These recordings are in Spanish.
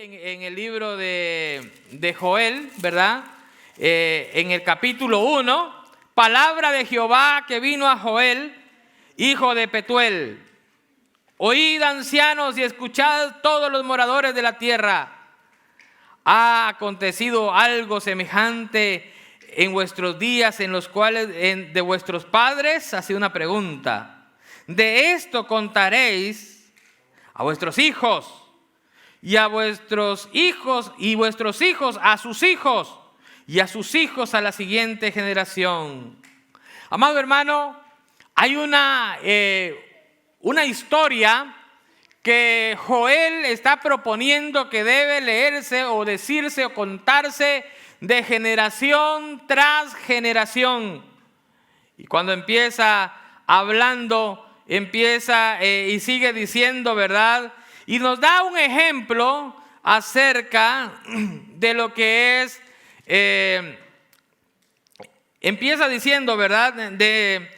en el libro de Joel, ¿verdad? En el capítulo 1, palabra de Jehová que vino a Joel, hijo de Petuel. Oíd, ancianos, y escuchad todos los moradores de la tierra. ¿Ha acontecido algo semejante en vuestros días en los cuales de vuestros padres? Hace una pregunta. De esto contaréis a vuestros hijos y a vuestros hijos y vuestros hijos a sus hijos y a sus hijos a la siguiente generación. Amado hermano, hay una historia que Joel está proponiendo que debe leerse o decirse o contarse de generación tras generación. Y cuando empieza hablando, y sigue diciendo, ¿verdad? Y nos da un ejemplo acerca de lo que es, empieza diciendo, ¿verdad? En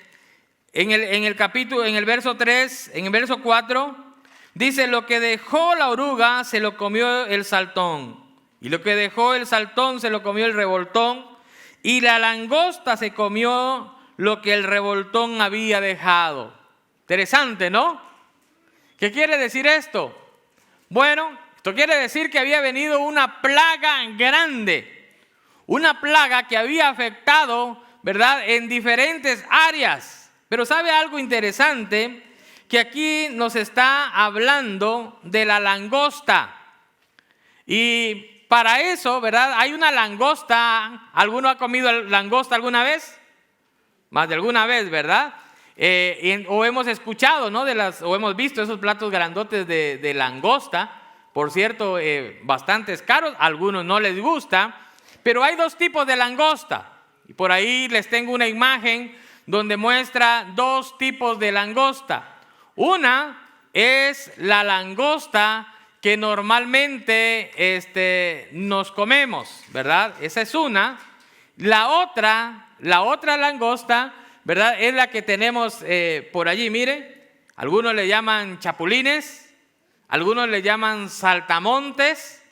el capítulo, en el verso 3, en el verso 4, dice: lo que dejó la oruga se lo comió el saltón, y lo que dejó el saltón se lo comió el revoltón, y la langosta se comió lo que el revoltón había dejado. Interesante, ¿no? ¿Qué quiere decir esto? Bueno, esto quiere decir que había venido una plaga grande, una plaga que había afectado, ¿verdad?, en diferentes áreas. Pero ¿sabe algo interesante? Que aquí nos está hablando de la langosta. Y para eso, ¿verdad?, hay una langosta. ¿Alguno ha comido langosta alguna vez? Más de alguna vez, ¿verdad? O hemos escuchado, ¿no?, o hemos visto esos platos grandotes de langosta. Por cierto, bastante caros, a algunos no les gusta, pero hay dos tipos de langosta. Y por ahí les tengo una imagen donde muestra dos tipos de langosta. Una es la langosta que normalmente nos comemos, ¿verdad? Esa es una. La otra langosta, ¿verdad?, es la que tenemos por allí. Mire, algunos le llaman chapulines, algunos le llaman saltamontes.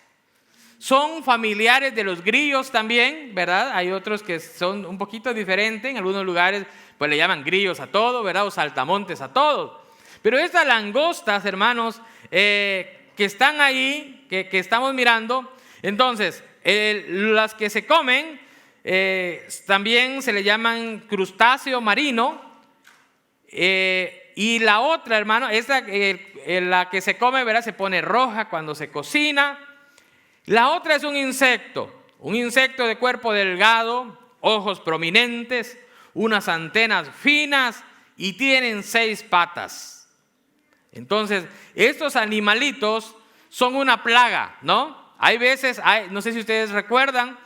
Son familiares de los grillos también, ¿verdad? Hay otros que son un poquito diferentes. En algunos lugares pues le llaman grillos a todo, ¿verdad?, o saltamontes a todos. Pero estas langostas, hermanos, que están ahí, que estamos mirando, entonces, las que se comen, también se le llaman crustáceo marino. Y la otra, hermano, la que se come, ¿verdad?, se pone roja cuando se cocina. La otra es un insecto de cuerpo delgado, ojos prominentes, unas antenas finas y tienen 6 patas. Entonces, estos animalitos son una plaga, ¿no? Hay veces, no sé si ustedes recuerdan,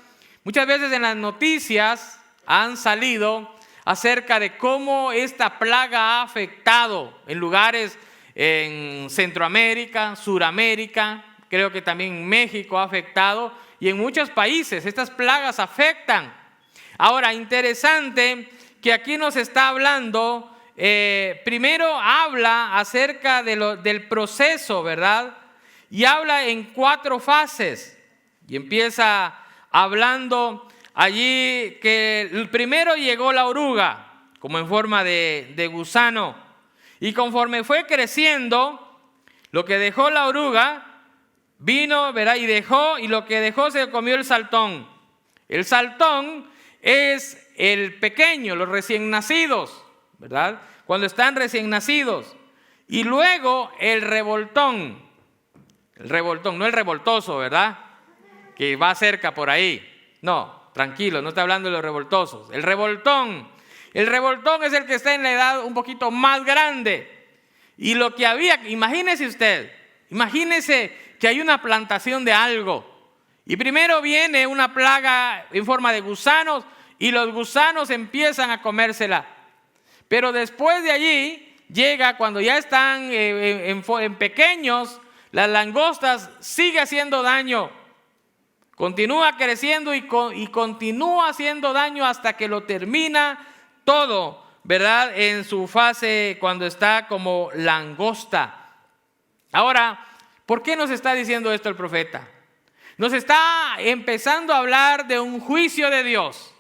muchas veces en las noticias han salido acerca de cómo esta plaga ha afectado en lugares en Centroamérica, Suramérica, creo que también en México ha afectado, y en muchos países estas plagas afectan. Ahora, interesante que aquí nos está hablando, primero habla acerca del proceso, ¿verdad? Y habla en 4 fases. Y empieza hablando allí que primero llegó la oruga, como en forma de gusano. Y conforme fue creciendo, lo que dejó la oruga vino, ¿verdad?, y lo que dejó se comió el saltón. El saltón es el pequeño, los recién nacidos, ¿verdad?, cuando están recién nacidos. Y luego el revoltón, no el revoltoso, ¿verdad?, que va cerca por ahí. No, tranquilo, no está hablando de los revoltosos. El revoltón es el que está en la edad un poquito más grande. Y lo que había, imagínese que hay una plantación de algo. Y primero viene una plaga en forma de gusanos y los gusanos empiezan a comérsela. Pero después de allí llega, cuando ya están en pequeños, las langostas sigue haciendo daño. Continúa creciendo y continúa haciendo daño hasta que lo termina todo, ¿verdad?, en su fase cuando está como langosta. Ahora, ¿Por qué nos está diciendo esto el profeta? Nos está empezando a hablar de un juicio de Dios.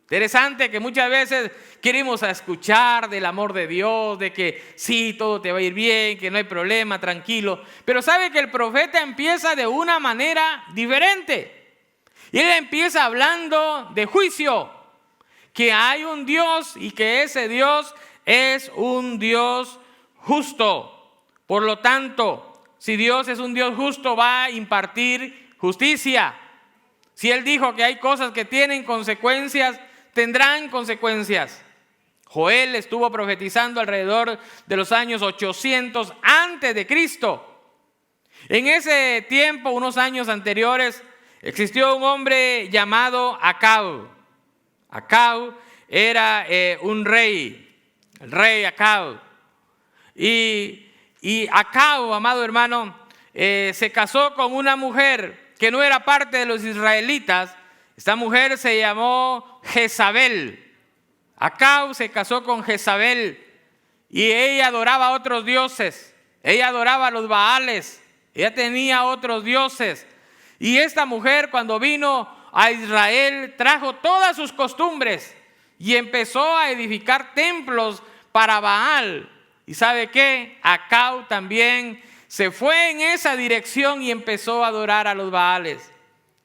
Interesante que muchas veces queremos escuchar del amor de Dios, de que sí, todo te va a ir bien, que no hay problema, tranquilo. Pero sabe que el profeta empieza de una manera diferente. Y él empieza hablando de juicio, que hay un Dios y que ese Dios es un Dios justo. Por lo tanto, si Dios es un Dios justo, va a impartir justicia. Si Él dijo que hay cosas que tienen consecuencias, tendrán consecuencias. Joel estuvo profetizando alrededor de los años 800 antes de Cristo. En ese tiempo, unos años anteriores, existió un hombre llamado Acab. Acab era un rey, el rey Acab. Y Acab, amado hermano, se casó con una mujer que no era parte de los israelitas. Esta mujer se llamó Jezabel. Acab se casó con Jezabel y ella adoraba a otros dioses. Ella adoraba a los Baales. Ella tenía otros dioses. Y esta mujer, cuando vino a Israel, trajo todas sus costumbres y empezó a edificar templos para Baal. ¿Y sabe qué? Acab también se fue en esa dirección y empezó a adorar a los Baales.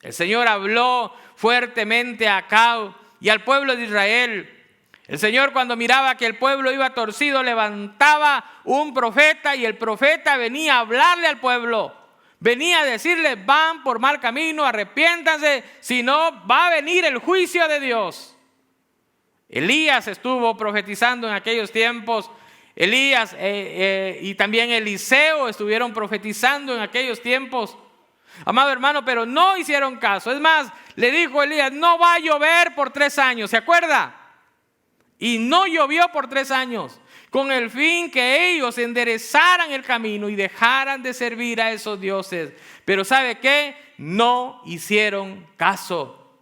El Señor habló fuertemente a Acab y al pueblo de Israel. El Señor, cuando miraba que el pueblo iba torcido, levantaba un profeta y el profeta venía a hablarle al pueblo. Venía a decirle: van por mal camino, arrepiéntanse, si no va a venir el juicio de Dios. Elías estuvo profetizando en aquellos tiempos. Elías y también Eliseo estuvieron profetizando en aquellos tiempos. Amado hermano, pero no hicieron caso. Es más, le dijo Elías: no va a llover por 3 años, ¿se acuerda? Y no llovió por 3 años, con el fin que ellos enderezaran el camino y dejaran de servir a esos dioses. Pero ¿sabe qué? No hicieron caso.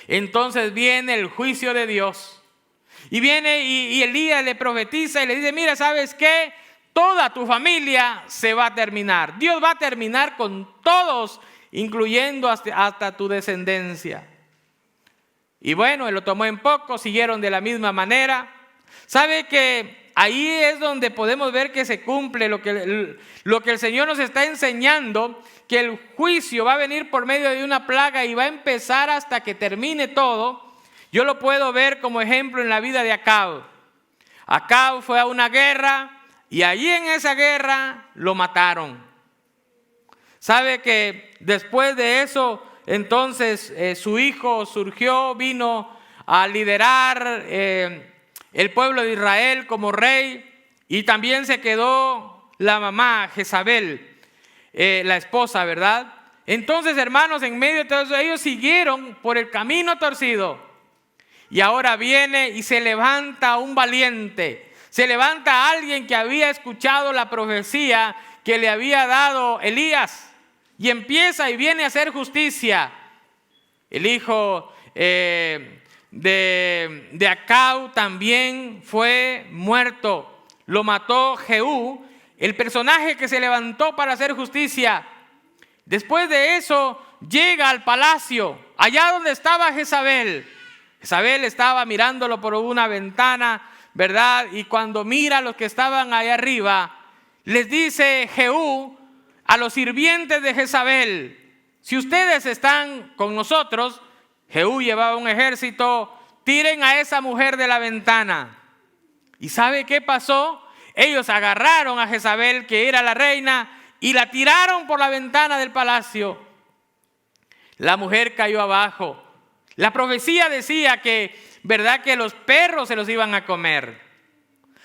Entonces viene el juicio de Dios. Y viene y Elías le profetiza y le dice: mira, ¿sabes qué? Toda tu familia se va a terminar. Dios va a terminar con todos, incluyendo hasta tu descendencia. Y bueno, él lo tomó en poco, siguieron de la misma manera. ¿Sabe que ahí es donde podemos ver que se cumple lo que el Señor nos está enseñando? Que el juicio va a venir por medio de una plaga y va a empezar hasta que termine todo. Yo lo puedo ver como ejemplo en la vida de Acab. Acab fue a una guerra y allí en esa guerra lo mataron. ¿Sabe que después de eso, entonces su hijo surgió, vino a liderar el pueblo de Israel como rey? Y también se quedó la mamá, Jezabel, la esposa, ¿verdad? Entonces, hermanos, en medio de todo eso, ellos siguieron por el camino torcido. Y ahora viene y se levanta un valiente. Se levanta alguien que había escuchado la profecía que le había dado Elías. Y empieza y viene a hacer justicia. El hijo de Acab también fue muerto. Lo mató Jehú, el personaje que se levantó para hacer justicia. Después de eso llega al palacio, allá donde estaba Jezabel. Jezabel estaba mirándolo por una ventana, ¿verdad? Y cuando mira a los que estaban ahí arriba, les dice Jehú a los sirvientes de Jezabel: si ustedes están con nosotros, Jehú llevaba un ejército, tiren a esa mujer de la ventana. ¿Y sabe qué pasó? Ellos agarraron a Jezabel, que era la reina, y la tiraron por la ventana del palacio. La mujer cayó abajo. La profecía decía que, ¿verdad?, que los perros se los iban a comer.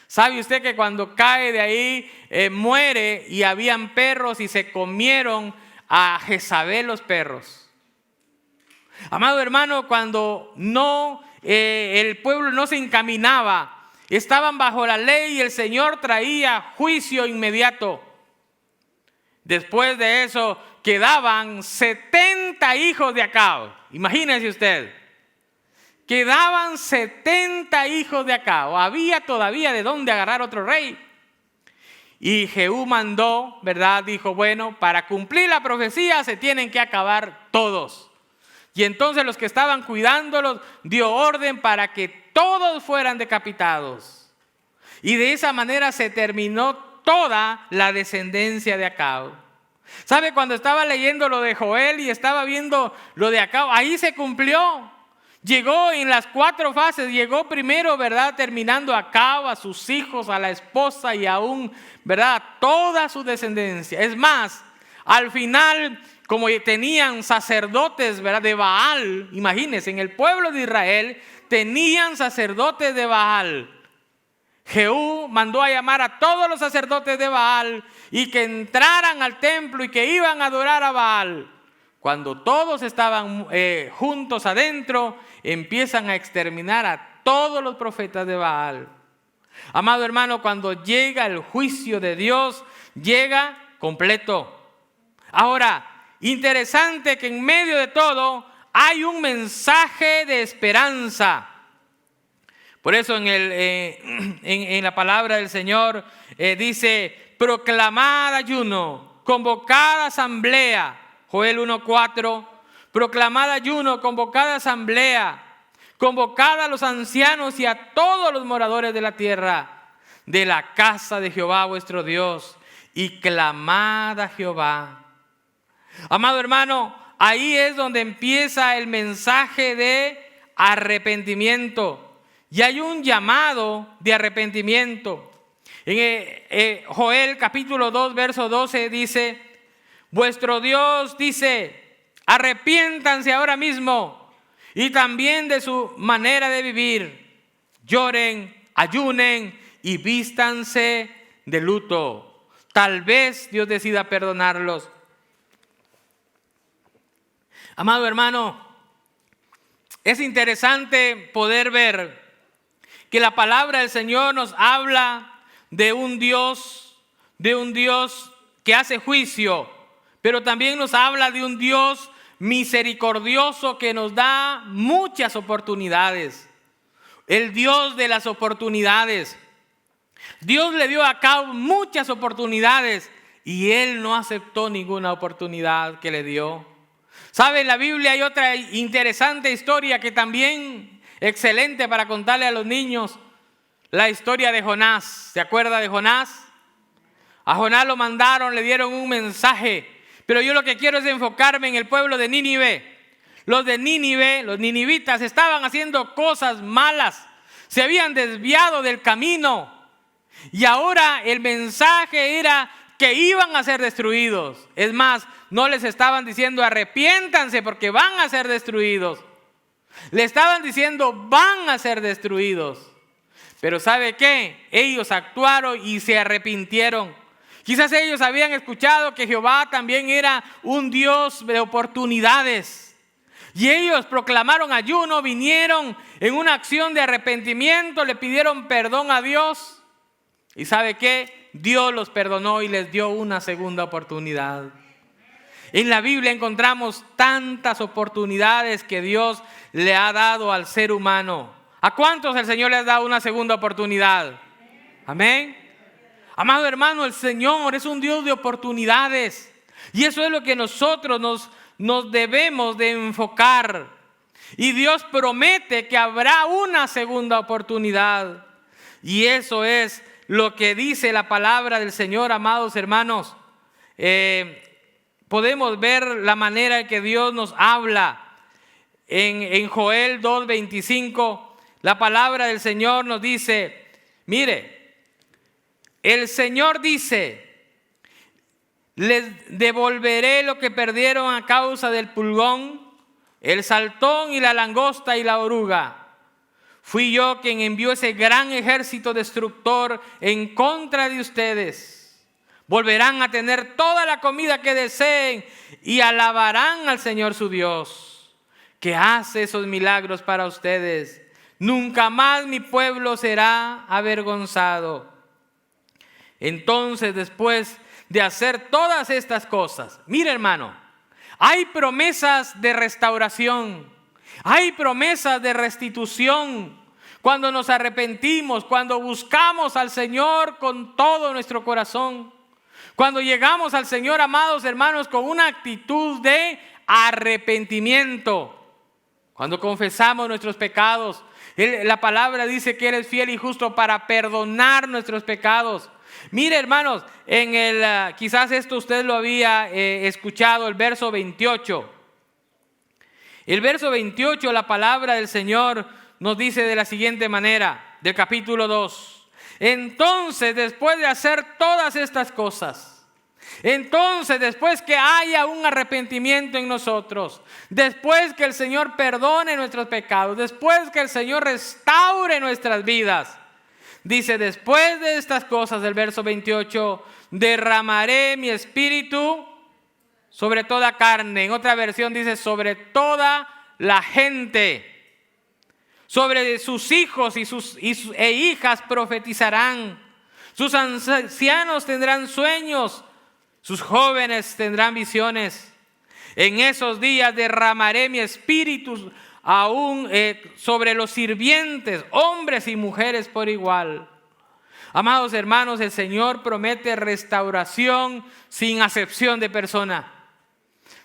¿Sabe usted que cuando cae de ahí muere y habían perros y se comieron a Jezabel los perros? Amado hermano, cuando el pueblo no se encaminaba, estaban bajo la ley y el Señor traía juicio inmediato. Después de eso quedaban 70 hijos de Acab. Imagínense usted. Quedaban 70 hijos de Acab. Había todavía de dónde agarrar otro rey. Y Jehú mandó, ¿verdad? Dijo, bueno, para cumplir la profecía se tienen que acabar todos. Y entonces los que estaban cuidándolos dio orden para que todos fueran decapitados. Y de esa manera se terminó toda la descendencia de Acab. ¿Sabe? Cuando estaba leyendo lo de Joel y estaba viendo lo de Acab, ahí se cumplió. Llegó en las 4 fases, llegó primero, ¿verdad? Terminando Acab, a sus hijos, a la esposa y aún, ¿verdad? Toda su descendencia. Es más, al final, como tenían sacerdotes, ¿verdad? De Baal, imagínense, en el pueblo de Israel tenían sacerdotes de Baal. Jehú mandó a llamar a todos los sacerdotes de Baal y que entraran al templo y que iban a adorar a Baal. Cuando todos estaban juntos adentro, empiezan a exterminar a todos los profetas de Baal. Amado hermano, cuando llega el juicio de Dios, llega completo. Ahora, interesante que en medio de todo hay un mensaje de esperanza. Por eso en la palabra del Señor dice, proclamad ayuno, convocad asamblea. Joel 1:4, proclamad ayuno, convocad asamblea, convocad a los ancianos y a todos los moradores de la tierra, de la casa de Jehová vuestro Dios, y clamad a Jehová. Amado hermano, ahí es donde empieza el mensaje de arrepentimiento. Y hay un llamado de arrepentimiento. En Joel capítulo 2, verso 12 dice, vuestro Dios dice, arrepiéntanse ahora mismo y también de su manera de vivir. Lloren, ayunen y vístanse de luto. Tal vez Dios decida perdonarlos. Amado hermano, es interesante poder ver que la palabra del Señor nos habla de un Dios que hace juicio, pero también nos habla de un Dios misericordioso que nos da muchas oportunidades. El Dios de las oportunidades. Dios le dio a Acab muchas oportunidades y él no aceptó ninguna oportunidad que le dio. ¿Sabe? En la Biblia hay otra interesante historia que también excelente para contarle a los niños. La historia de Jonás. ¿Se acuerda de Jonás? A Jonás lo mandaron, le dieron un mensaje. Pero yo lo que quiero es enfocarme en el pueblo de Nínive. Los de Nínive, los ninivitas, estaban haciendo cosas malas. Se habían desviado del camino. Y ahora el mensaje era que iban a ser destruidos. Es más, no les estaban diciendo arrepiéntanse porque van a ser destruidos. Le estaban diciendo van a ser destruidos. Pero ¿sabe qué? Ellos actuaron y se arrepintieron. Quizás ellos habían escuchado que Jehová también era un Dios de oportunidades. Y ellos proclamaron ayuno, vinieron en una acción de arrepentimiento, le pidieron perdón a Dios. ¿Y sabe qué? Dios los perdonó y les dio una segunda oportunidad. En la Biblia encontramos tantas oportunidades que Dios le ha dado al ser humano. ¿A cuántos el Señor les ha dado una segunda oportunidad? Amén. Amado hermano, el Señor es un Dios de oportunidades. Y eso es lo que nosotros nos debemos de enfocar. Y Dios promete que habrá una segunda oportunidad. Y eso es lo que dice la palabra del Señor, amados hermanos. Podemos ver la manera en que Dios nos habla. En Joel 2:25, la palabra del Señor nos dice, mire, el Señor dice, les devolveré lo que perdieron a causa del pulgón, el saltón y la langosta y la oruga. Fui yo quien envió ese gran ejército destructor en contra de ustedes. Volverán a tener toda la comida que deseen y alabarán al Señor su Dios, que hace esos milagros para ustedes. Nunca más mi pueblo será avergonzado. Entonces, después de hacer todas estas cosas, mire hermano, hay promesas de restauración, hay promesas de restitución. cuando nos arrepentimos, cuando buscamos al Señor con todo nuestro corazón, cuando llegamos al Señor, amados hermanos, con una actitud de arrepentimiento, cuando confesamos nuestros pecados. La palabra dice que Él es fiel y justo para perdonar nuestros pecados. Mire, hermanos, quizás esto usted lo había escuchado, el verso 28. El verso 28, la palabra del Señor nos dice de la siguiente manera, del capítulo 2. Entonces, después de hacer todas estas cosas, entonces, después que haya un arrepentimiento en nosotros, después que el Señor perdone nuestros pecados, después que el Señor restaure nuestras vidas, dice, después de estas cosas, el verso 28, derramaré mi espíritu sobre toda carne. En otra versión dice, sobre toda la gente. Sobre sus hijos e hijas profetizarán. Sus ancianos tendrán sueños. Sus jóvenes tendrán visiones. En esos días derramaré mi espíritu aún sobre los sirvientes, hombres y mujeres por igual. Amados hermanos, el Señor promete restauración sin acepción de persona.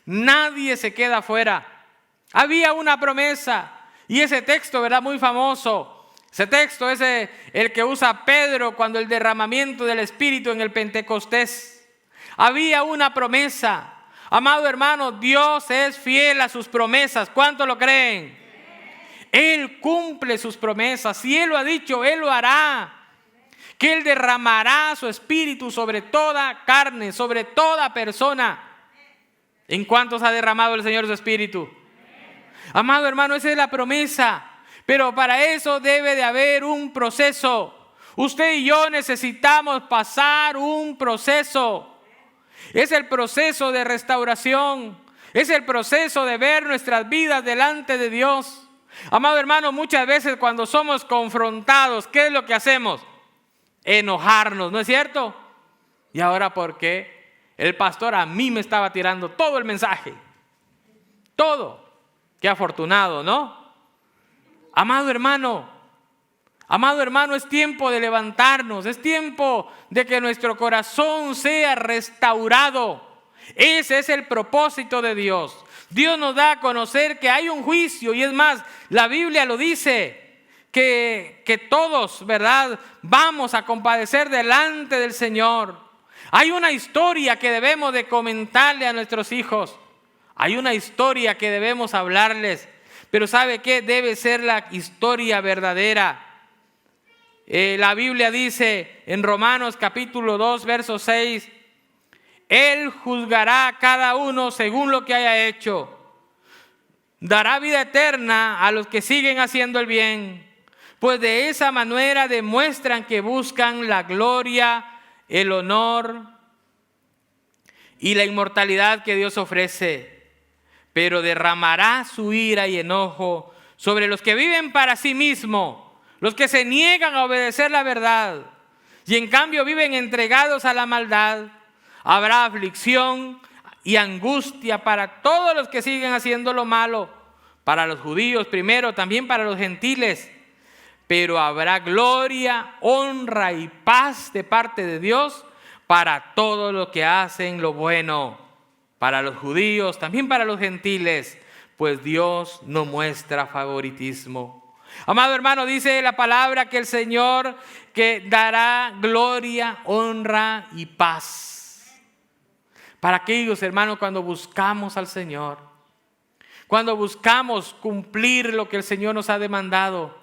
Nadie se queda afuera. Había una promesa y ese texto, ¿verdad? Muy famoso. Ese texto es el que usa Pedro cuando el derramamiento del Espíritu en el Pentecostés. Había una promesa. Amado hermano, Dios es fiel a sus promesas. ¿Cuánto lo creen? Él cumple sus promesas. Si Él lo ha dicho, Él lo hará. Que Él derramará su espíritu sobre toda carne, sobre toda persona. ¿En cuántos ha derramado el Señor su espíritu? Amado hermano, esa es la promesa. Pero para eso debe de haber un proceso. Usted y yo necesitamos pasar un proceso. Es el proceso de restauración. Es el proceso de ver nuestras vidas delante de Dios. Amado hermano, muchas veces cuando somos confrontados, ¿qué es lo que hacemos? Enojarnos, ¿no es cierto? ¿Y ahora por qué? El pastor a mí me estaba tirando todo el mensaje. Todo. Qué afortunado, ¿no? Amado hermano, es tiempo de levantarnos, es tiempo de que nuestro corazón sea restaurado. Ese es el propósito de Dios. Dios nos da a conocer que hay un juicio y es más, la Biblia lo dice, que todos, ¿verdad? Vamos a compadecer delante del Señor. Hay una historia que debemos de comentarle a nuestros hijos. Hay una historia que debemos hablarles. Pero ¿sabe qué? Debe ser la historia verdadera. La Biblia dice en Romanos capítulo 2, verso 6, Él juzgará a cada uno según lo que haya hecho. Dará vida eterna a los que siguen haciendo el bien, pues de esa manera demuestran que buscan la gloria, el honor y la inmortalidad que Dios ofrece. Pero derramará su ira y enojo sobre los que viven para sí mismos, los que se niegan a obedecer la verdad y en cambio viven entregados a la maldad. Habrá aflicción y angustia para todos los que siguen haciendo lo malo, para los judíos primero, también para los gentiles. Pero habrá gloria, honra y paz de parte de Dios para todos los que hacen lo bueno, para los judíos, también para los gentiles, pues Dios no muestra favoritismo. Amado hermano, dice la palabra que el Señor que dará gloria, honra y paz. Para aquellos hermanos cuando buscamos al Señor, cuando buscamos cumplir lo que el Señor nos ha demandado,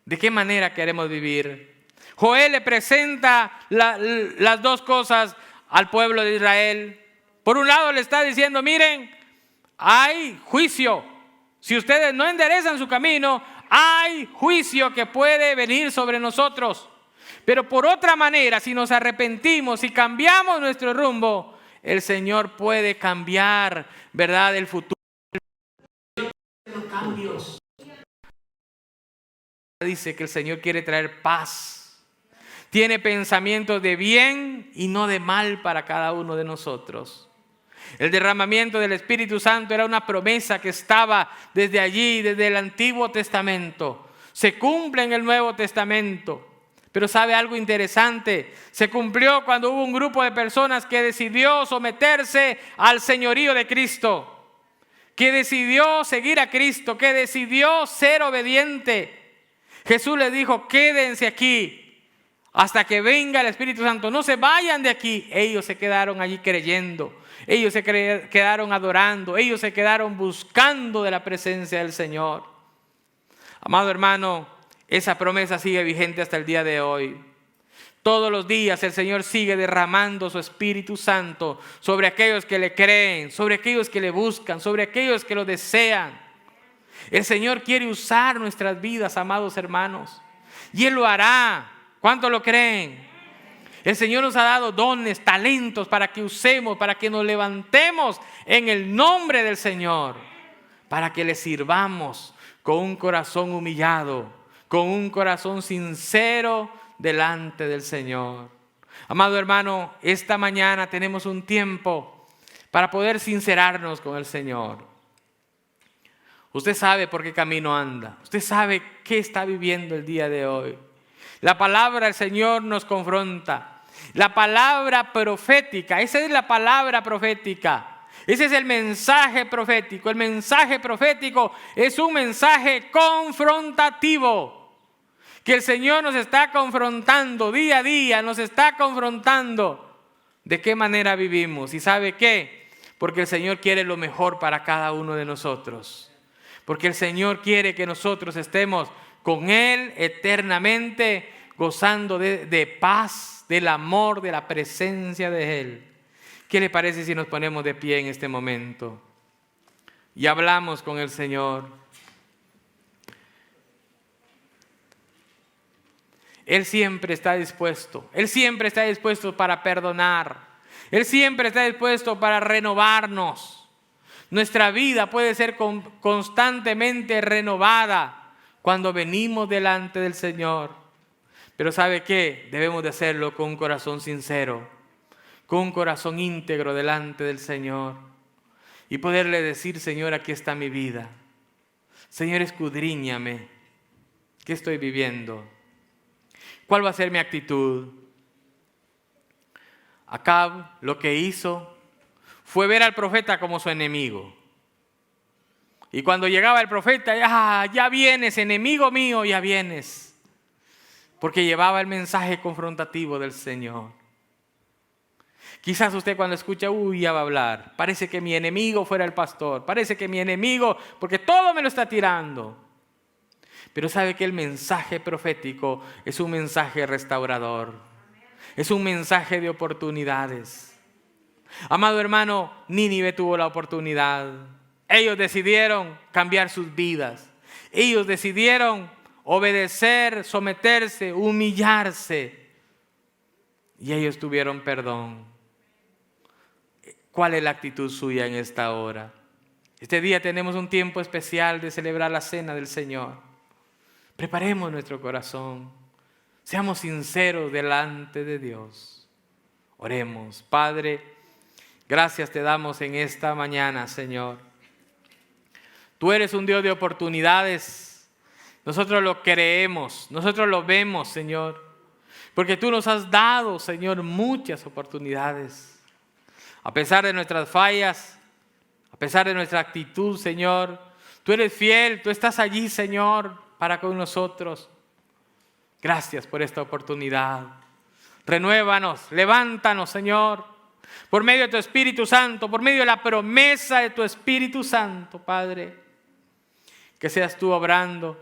¿de qué manera queremos vivir? Joel le presenta las dos cosas al pueblo de Israel. Por un lado le está diciendo, miren, hay juicio. Si ustedes no enderezan su camino, hay juicio que puede venir sobre nosotros. Pero por otra manera, si nos arrepentimos y cambiamos nuestro rumbo, el Señor puede cambiar, ¿verdad?, el futuro. Los cambios. Dice que el Señor quiere traer paz. Tiene pensamientos de bien y no de mal para cada uno de nosotros. El derramamiento del Espíritu Santo era una promesa que estaba desde allí, desde el Antiguo Testamento. Se cumple en el Nuevo Testamento. Pero ¿sabe algo interesante? Se cumplió cuando hubo un grupo de personas que decidió someterse al señorío de Cristo, que decidió seguir a Cristo, que decidió ser obediente. Jesús les dijo: quédense aquí hasta que venga el Espíritu Santo, no se vayan de aquí. Ellos se quedaron allí creyendo, ellos se quedaron adorando, ellos se quedaron buscando de la presencia del Señor. Amado hermano, esa promesa sigue vigente hasta el día de hoy. Todos los días el Señor sigue derramando su Espíritu Santo sobre aquellos que le creen, sobre aquellos que le buscan, sobre aquellos que lo desean. El Señor quiere usar nuestras vidas, amados hermanos, y Él lo hará. ¿Cuántos lo creen? El Señor nos ha dado dones, talentos para que usemos, para que nos levantemos en el nombre del Señor, para que le sirvamos con un corazón humillado, con un corazón sincero delante del Señor. Amado hermano, esta mañana tenemos un tiempo para poder sincerarnos con el Señor. Usted sabe por qué camino anda. Usted sabe qué está viviendo el día de hoy. La palabra del Señor nos confronta. La palabra profética, esa es la palabra profética. Ese es el mensaje profético. El mensaje profético es un mensaje confrontativo. Que el Señor nos está confrontando día a día, nos está confrontando de qué manera vivimos. ¿Y sabe qué? Porque el Señor quiere lo mejor para cada uno de nosotros. Porque el Señor quiere que nosotros estemos con Él eternamente, gozando de paz, del amor, de la presencia de Él. ¿Qué le parece si nos ponemos de pie en este momento y hablamos con el Señor? Él siempre está dispuesto. Él siempre está dispuesto para perdonar. Él siempre está dispuesto para renovarnos. Nuestra vida puede ser constantemente renovada cuando venimos delante del Señor. Pero ¿sabe qué? Debemos de hacerlo con un corazón sincero, con un corazón íntegro delante del Señor. Y poderle decir: Señor, aquí está mi vida. Señor, escudriñame. ¿Qué estoy viviendo? ¿Cuál va a ser mi actitud? Acab lo que hizo fue ver al profeta como su enemigo. Y cuando llegaba el profeta: ya vienes, enemigo mío, ya vienes. Porque llevaba el mensaje confrontativo del Señor. Quizás usted cuando escucha: ya va a hablar. Parece que mi enemigo fuera el pastor. Parece que mi enemigo, porque todo me lo está tirando. Pero sabe que el mensaje profético es un mensaje restaurador. Es un mensaje de oportunidades. Amado hermano, Nínive tuvo la oportunidad. Ellos decidieron cambiar sus vidas. Ellos decidieron obedecer, someterse, humillarse. Y ellos tuvieron perdón. ¿Cuál es la actitud suya en esta hora? Este día tenemos un tiempo especial de celebrar la cena del Señor. Preparemos nuestro corazón. Seamos sinceros delante de Dios. Oremos. Padre, gracias te damos en esta mañana, Señor. Tú eres un Dios de oportunidades. Nosotros lo creemos, nosotros lo vemos, Señor. Porque tú nos has dado, Señor, muchas oportunidades. A pesar de nuestras fallas, a pesar de nuestra actitud, Señor, tú eres fiel, tú estás allí, Señor, para con nosotros. Gracias por esta oportunidad. Renuévanos, levántanos, Señor, por medio de tu Espíritu Santo, por medio de la promesa de tu Espíritu Santo, Padre. Que seas tú obrando.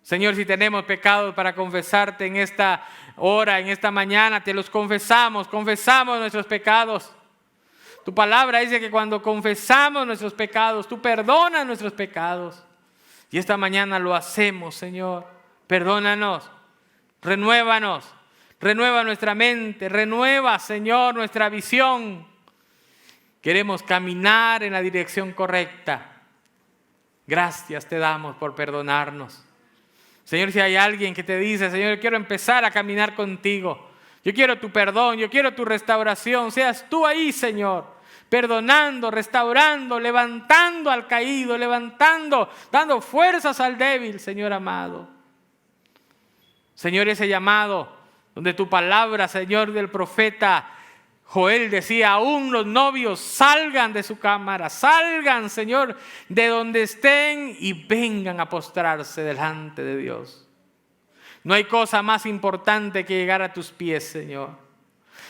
Señor, si tenemos pecados para confesarte en esta hora, en esta mañana, te los confesamos nuestros pecados. Tu palabra dice que cuando confesamos nuestros pecados, tú perdonas nuestros pecados. Y esta mañana lo hacemos, Señor. Perdónanos, renuévanos, renueva nuestra mente, renueva, Señor, nuestra visión. Queremos caminar en la dirección correcta. Gracias te damos por perdonarnos. Señor, si hay alguien que te dice: Señor, yo quiero empezar a caminar contigo. Yo quiero tu perdón, yo quiero tu restauración. Seas tú ahí, Señor, perdonando, restaurando, levantando al caído, levantando, dando fuerzas al débil, Señor amado. Señor, ese llamado donde tu palabra, Señor, del profeta Joel decía, aún los novios salgan de su cámara, salgan, Señor, de donde estén y vengan a postrarse delante de Dios. No hay cosa más importante que llegar a tus pies, Señor.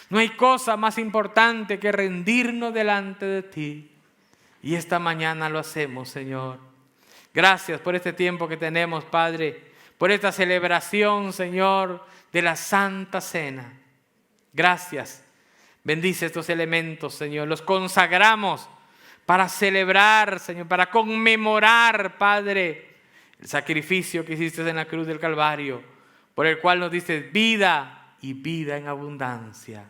No hay cosa más importante que rendirnos delante de ti. Y esta mañana lo hacemos, Señor. Gracias por este tiempo que tenemos, Padre, por esta celebración, Señor, de la Santa Cena. Gracias. Bendice estos elementos, Señor. Los consagramos para celebrar, Señor, para conmemorar, Padre, el sacrificio que hiciste en la cruz del Calvario, por el cual nos diste vida y vida en abundancia.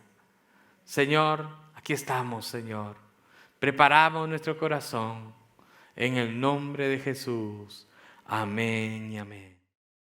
Señor, aquí estamos, Señor. Preparamos nuestro corazón en el nombre de Jesús. Amén y amén.